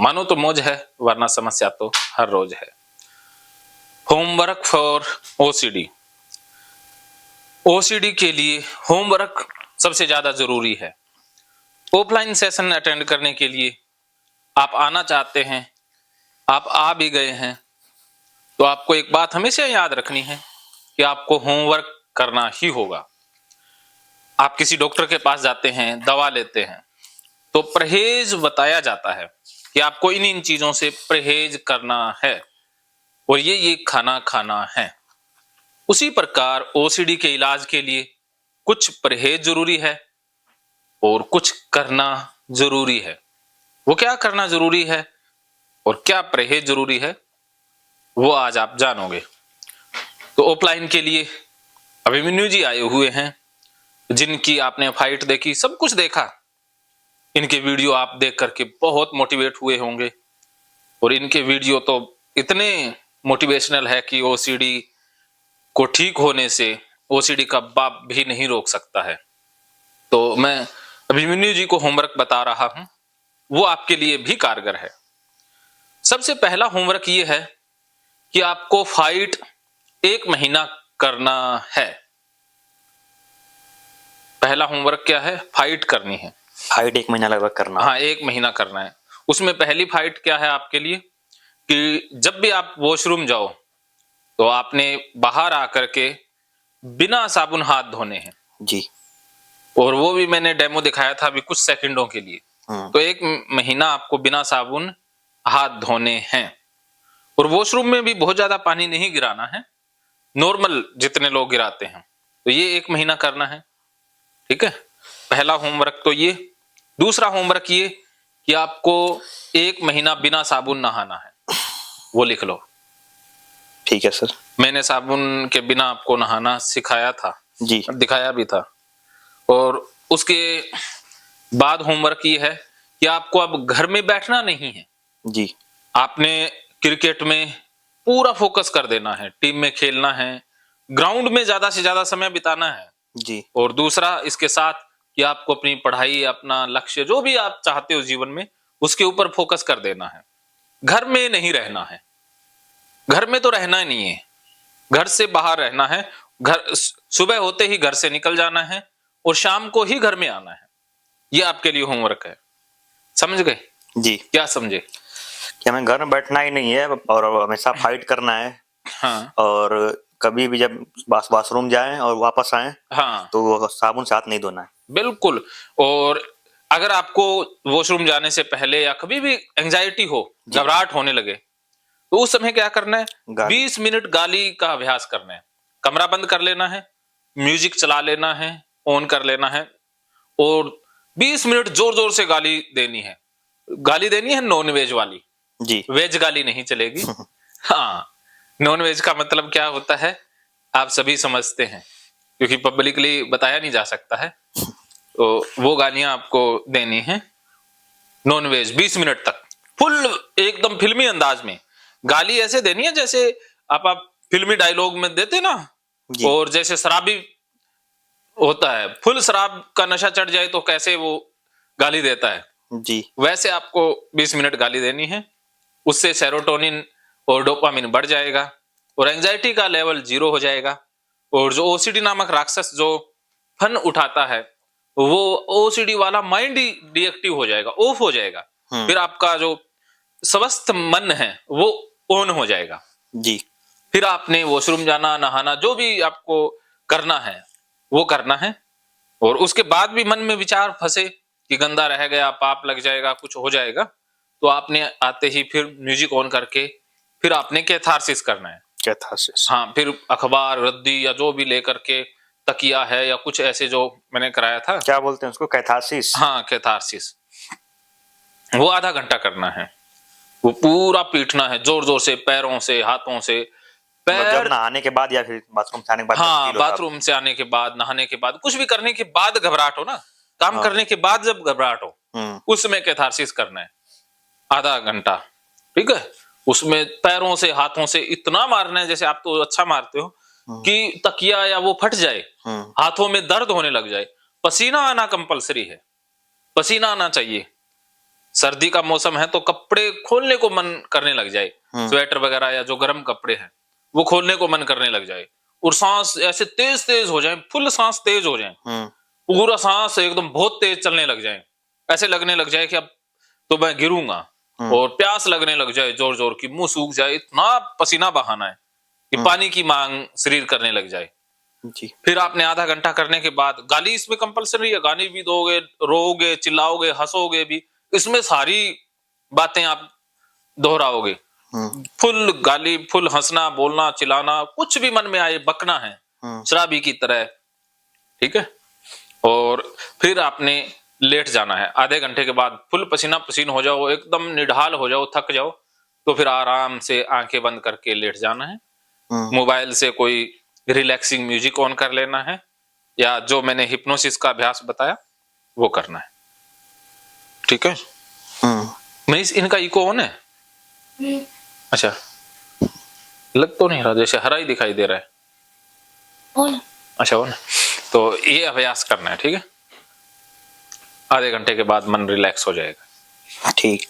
मानो तो मौज है, वरना समस्या तो हर रोज है। Homework for OCD. ओसीडी के लिए होमवर्क सबसे ज्यादा जरूरी है। ऑफलाइन सेशन अटेंड करने के लिए आप आना चाहते हैं, आप आ भी गए हैं, तो आपको एक बात हमेशा याद रखनी है कि आपको होमवर्क करना ही होगा। आप किसी डॉक्टर के पास जाते हैं, दवा लेते हैं, तो परहेज बताया जाता है कि आपको इन इन चीजों से परहेज करना है और ये खाना खाना है। उसी प्रकार ओसीडी के इलाज के लिए कुछ परहेज जरूरी है और कुछ करना जरूरी है। वो क्या करना जरूरी है और क्या परहेज जरूरी है, वो आज आप जानोगे। तो ऑफलाइन के लिए अभिमन्यु जी आए हुए हैं, जिनकी आपने फाइट देखी, सब कुछ देखा। इनके वीडियो आप देख करके बहुत मोटिवेट हुए होंगे और इनके वीडियो तो इतने मोटिवेशनल है कि ओसीडी को ठीक होने से ओसीडी का बाप भी नहीं रोक सकता है। तो मैं अभिमन्यु जी को होमवर्क बता रहा हूं, वो आपके लिए भी कारगर है। सबसे पहला होमवर्क ये है कि आपको फाइट 1 महीना करना है। पहला होमवर्क क्या है? फाइट करनी है। फाइट 1 महीना लगभग करना। हाँ, 1 महीना करना है। उसमें पहली फाइट क्या है आपके लिए कि जब भी आप वॉशरूम जाओ तो आपने बाहर आकर के बिना साबुन हाथ धोने हैं जी। और वो भी मैंने डेमो दिखाया था अभी कुछ सेकंडों के लिए। तो 1 महीना आपको बिना साबुन हाथ धोने हैं और वॉशरूम में भी बहुत ज्यादा पानी नहीं गिराना है, नॉर्मल जितने लोग गिराते हैं। तो ये 1 महीना करना है, ठीक है। पहला होमवर्क तो ये। दूसरा होमवर्क ये कि आपको 1 महीना बिना साबुन नहाना है, वो लिख लो। ठीक है सर। मैंने साबुन के बिना आपको नहाना सिखाया था जी, दिखाया भी था। और उसके बाद होमवर्क ये है कि आपको अब घर में बैठना नहीं है जी। आपने क्रिकेट में पूरा फोकस कर देना है, टीम में खेलना है, ग्राउंड में ज्यादा से ज्यादा समय बिताना है जी। और दूसरा इसके साथ कि आपको अपनी पढ़ाई, अपना लक्ष्य जो भी आप चाहते हो जीवन में, उसके ऊपर फोकस कर देना है। घर में नहीं रहना है, घर में तो रहना ही नहीं है, घर से बाहर रहना है। घर सुबह होते ही घर से निकल जाना है और शाम को ही घर में आना है। ये आपके लिए होमवर्क है, समझ गए? जी। क्या समझे? कि हमें घर में बैठना ही नहीं है और हमेशा फाइट करना है। हाँ और कभी भी जब बाथरूम जाएं और वापस आए हाँ, तो साबुन से हाथ नहीं धोना है। बिल्कुल। और अगर आपको वॉशरूम जाने से पहले या कभी भी एंजाइटी हो, घबराहट होने लगे, तो उस समय क्या करना है? 20 मिनट गाली का अभ्यास करना है। कमरा बंद कर लेना है, म्यूजिक चला लेना है, ऑन कर लेना है और 20 मिनट जोर जोर से गाली देनी है। गाली देनी है नॉन वेज वाली जी। वेज गाली नहीं चलेगी। हाँ, नॉन वेज का मतलब क्या होता है आप सभी समझते हैं, क्योंकि पब्लिकली बताया नहीं जा सकता है। तो वो गालियां आपको देनी है नॉन वेज 20 मिनट तक, फुल एकदम फिल्मी अंदाज में गाली ऐसे देनी है जैसे आप फिल्मी डायलॉग में देते ना। और जैसे शराबी होता है, फुल शराब का नशा चढ़ जाए तो कैसे वो गाली देता है जी, वैसे आपको 20 मिनट गाली देनी है। उससे सेरोटोनिन और डोपामिन बढ़ जाएगा और एंजाइटी का लेवल 0 हो जाएगा। और जो ओसीडी नामक राक्षस जो फन उठाता है, वो ओसीडी वाला माइंड ही डीएक्टिव हो जाएगा, ऑफ हो जाएगा। फिर आपका जो स्वस्थ मन है वो ऑन हो जाएगा जी। फिर आपने वॉशरूम जाना, नहाना, जो भी आपको करना है वो करना है। और उसके बाद भी मन में विचार फंसे कि गंदा रह गया, पाप लग जाएगा, कुछ हो जाएगा, तो आपने आते ही फिर म्यूजिक ऑन करके फिर आपने कैथारसिस करना है। कैथारसिस। हाँ, फिर अखबार, रद्दी या जो भी लेकर के, तकिया है या कुछ ऐसे जो मैंने कराया था, क्या बोलते हैं उसको? कैथारसिस। हाँ, कैथारसिस। वो आधा घंटा करना है। वो पूरा पीटना है जोर जोर से, पैरों से, हाथों से। जब नहाने के बाद या फिर बाथरूम से आने के बाद? हाँ, बाथरूम से आने के बाद, नहाने के बाद, कुछ भी करने के बाद घबराहट हो ना, काम करने के बाद जब घबराहट हो, उसमें कैथारसिस करना है आधा घंटा, ठीक है। उसमें पैरों से, हाथों से इतना मारना है, जैसे आप तो अच्छा मारते हो, कि तकिया या वो फट जाए, हाथों में दर्द होने लग जाए। पसीना आना कंपलसरी है, पसीना आना चाहिए। सर्दी का मौसम है तो कपड़े खोलने को मन करने लग जाए, स्वेटर वगैरह या जो गर्म कपड़े हैं वो खोलने को मन करने लग जाए, और सांस ऐसे तेज तेज हो जाए, फुल सांस तेज हो जाए, पूरा सांस एकदम बहुत तेज चलने लग जाए, ऐसे लगने लग जाए कि अब तो मैं गिरूंगा, और प्यास लगने लग जाए जोर जोर की, मुंह सूख जाए, इतना पसीना बहाना है कि पानी की मांग शरीर करने लग जाए जी। फिर आपने आधा घंटा करने के बाद गाली इसमें कंपलसरी है, गाली भी दोगे, रोओगे, चिल्लाओगे, हंसोगे भी, इसमें सारी बातें आप दोहराओगे, फुल गाली, फुल हंसना, बोलना, चिल्लाना, कुछ भी मन में आए, बकना है शराबी की तरह, ठीक है। और फिर आपने लेट जाना है, आधे घंटे के बाद फुल पसीना पसीन हो जाओ, एकदम निढाल हो जाओ, थक जाओ, तो फिर आराम से आंखें बंद करके लेट जाना है। मोबाइल से कोई रिलैक्सिंग म्यूजिक ऑन कर लेना है, या जो मैंने हिप्नोसिस का अभ्यास बताया वो करना है, ठीक है। मैं इनका इको ऑन है? अच्छा, लग तो नहीं रहा, जैसे हरा ही दिखाई दे रहा है। ऑन? अच्छा ऑन। तो ये अभ्यास करना है, ठीक है। आधे घंटे के बाद मन रिलैक्स हो जाएगा, ठीक।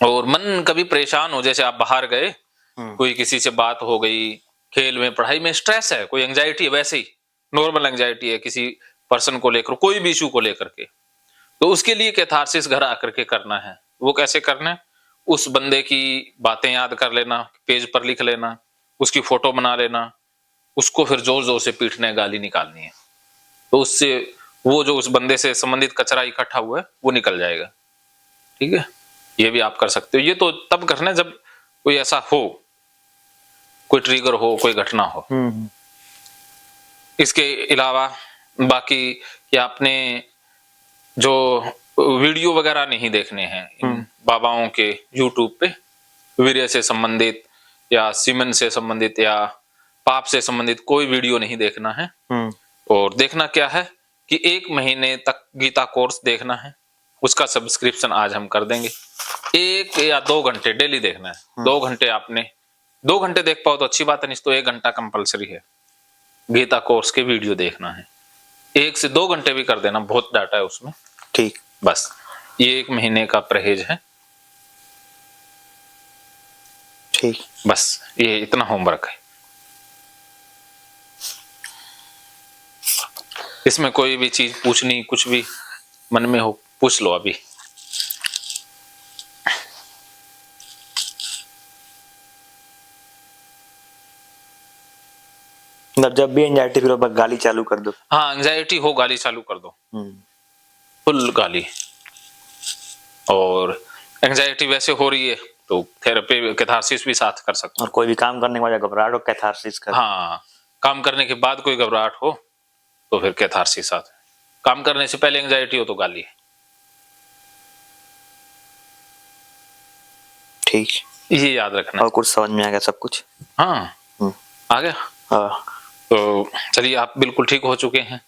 और मन कभी परेशान हो, जैसे आप बाहर गए, कोई किसी से बात हो गई, खेल में, पढ़ाई में स्ट्रेस है, कोई एंजाइटी है, वैसे ही नॉर्मल एंजाइटी है किसी पर्सन को लेकर, कोई भी इशू को लेकर के, तो उसके लिए कैथारसिस घर आकर के करना है। वो कैसे करना है? उस बंदे की बातें याद कर लेना, पेज पर लिख लेना, उसकी फोटो बना लेना, उसको फिर जोर जोर से पीटना है, गाली निकालनी है, तो उससे वो जो उस बंदे से संबंधित कचरा इकट्ठा हुआ है वो निकल जाएगा, ठीक है। ये भी आप कर सकते हो। ये तो तब करना है जब कोई ऐसा हो, कोई ट्रिगर हो, कोई घटना हो। इसके अलावा बाकी कि आपने जो वीडियो वगैरह नहीं देखने हैं इन बाबाओं के यूट्यूब पे, वीर्य से संबंधित या सीमन से संबंधित या पाप से संबंधित कोई वीडियो नहीं देखना है। और देखना क्या है कि 1 महीने तक गीता कोर्स देखना है, उसका सब्सक्रिप्शन आज हम कर देंगे। 1 या 2 घंटे डेली देखना है। 2 घंटे आपने 2 घंटे देख पाओ तो अच्छी बात है, नहीं तो 1 घंटा कंपलसरी है गीता कोर्स के वीडियो देखना है। 1 से 2 घंटे भी कर देना, बहुत डाटा है उसमें, ठीक। बस ये 1 महीने का परहेज है, ठीक। बस ये इतना होमवर्क है। इसमें कोई भी चीज पूछनी, कुछ भी मन में हो पूछ लो अभी। मतलब जब भी एंजाइटी फिर बस गाली चालू कर दो। हाँ, एंजाइटी हो गाली चालू कर दो, फुल गाली। और एंजाइटी वैसे हो रही है तो थेरेपी कैथारसिस भी साथ कर सकते हो। और कोई भी काम करने के बाद घबराहट हो, कैथारसिस कर। हाँ, काम करने के बाद कोई घबराहट हो तो फिर कैथारसिस साथ। काम करने से पहले एंजाइटी हो तो गाली है। ठीक, ये याद रखना। और कुछ समझ में आ गया सब कुछ? हाँ, आ गया। हाँ। तो चलिए, आप बिल्कुल ठीक हो चुके हैं।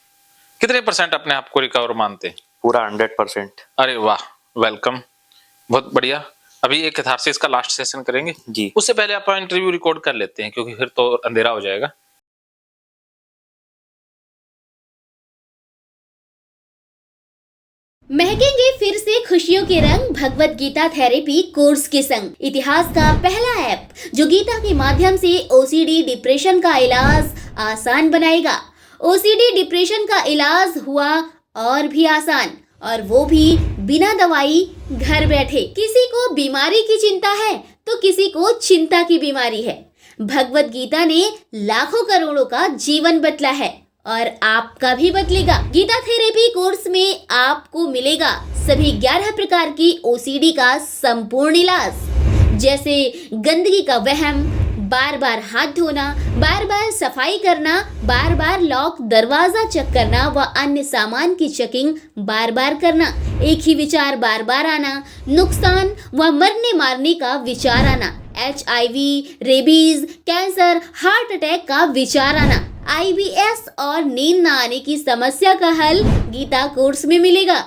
कितने % अपने आप को रिकवर मानते हैं? पूरा 100%। अरे वाह, वेलकम, बहुत बढ़िया। अभी एक कैथारसिस का लास्ट सेशन करेंगे जी। उससे पहले आप इंटरव्यू रिकॉर्ड कर लेते हैं, क्योंकि फिर तो अंधेरा हो जाएगा। महकेंगे फिर से खुशियों के रंग भगवत गीता थेरेपी कोर्स के संग। इतिहास का पहला ऐप जो गीता के माध्यम से ओसीडी डिप्रेशन का इलाज आसान बनाएगा। ओसीडी डिप्रेशन का इलाज हुआ और भी आसान, और वो भी बिना दवाई, घर बैठे। किसी को बीमारी की चिंता है तो किसी को चिंता की बीमारी है। भगवत गीता ने लाखों करोड़ों का जीवन बदला है और आपका भी बदलेगा। गीता थेरेपी कोर्स में आपको मिलेगा सभी 11 प्रकार की ओसीडी का संपूर्ण इलाज, जैसे गंदगी का वहम, बार बार हाथ धोना, बार बार सफाई करना, बार बार लॉक दरवाजा चेक करना व अन्य सामान की चेकिंग बार बार करना, एक ही विचार बार बार आना, नुकसान व मरने मारने का विचार आना, HIV, rabies, cancer, heart attack का विचार आना, IBS और नींद न आने की समस्या का हल गीता कोर्स में मिलेगा।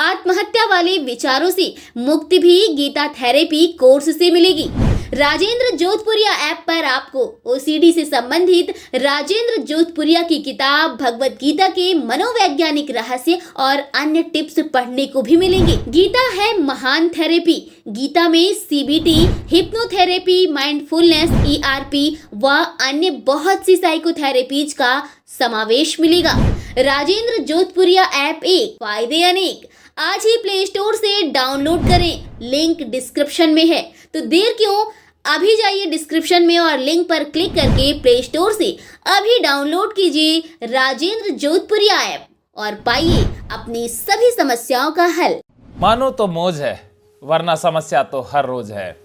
आत्महत्या वाले विचारों से मुक्ति भी गीता थेरेपी कोर्स से मिलेगी। राजेंद्र जोधपुरिया ऐप पर आपको ओसीडी से संबंधित राजेंद्र जोधपुरिया की किताब भगवत गीता के मनोवैज्ञानिक रहस्य और अन्य टिप्स पढ़ने को भी मिलेंगे। गीता है महान थेरेपी। गीता में सीबीटी, हिप्नोथेरेपी, माइंडफुलनेस, ईआरपी व अन्य बहुत सी साइकोथेरेपीज का समावेश मिलेगा। राजेंद्र जोधपुरिया ऐप एक, फायदे अनेक। आज ही प्ले स्टोर से डाउनलोड करें, लिंक डिस्क्रिप्शन में है। तो देर क्यों, अभी जाइए डिस्क्रिप्शन में और लिंक पर क्लिक करके प्ले स्टोर से अभी डाउनलोड कीजिए राजेंद्र जोधपुरिया ऐप और पाइए अपनी सभी समस्याओं का हल। मानो तो मौज है, वरना समस्या तो हर रोज है।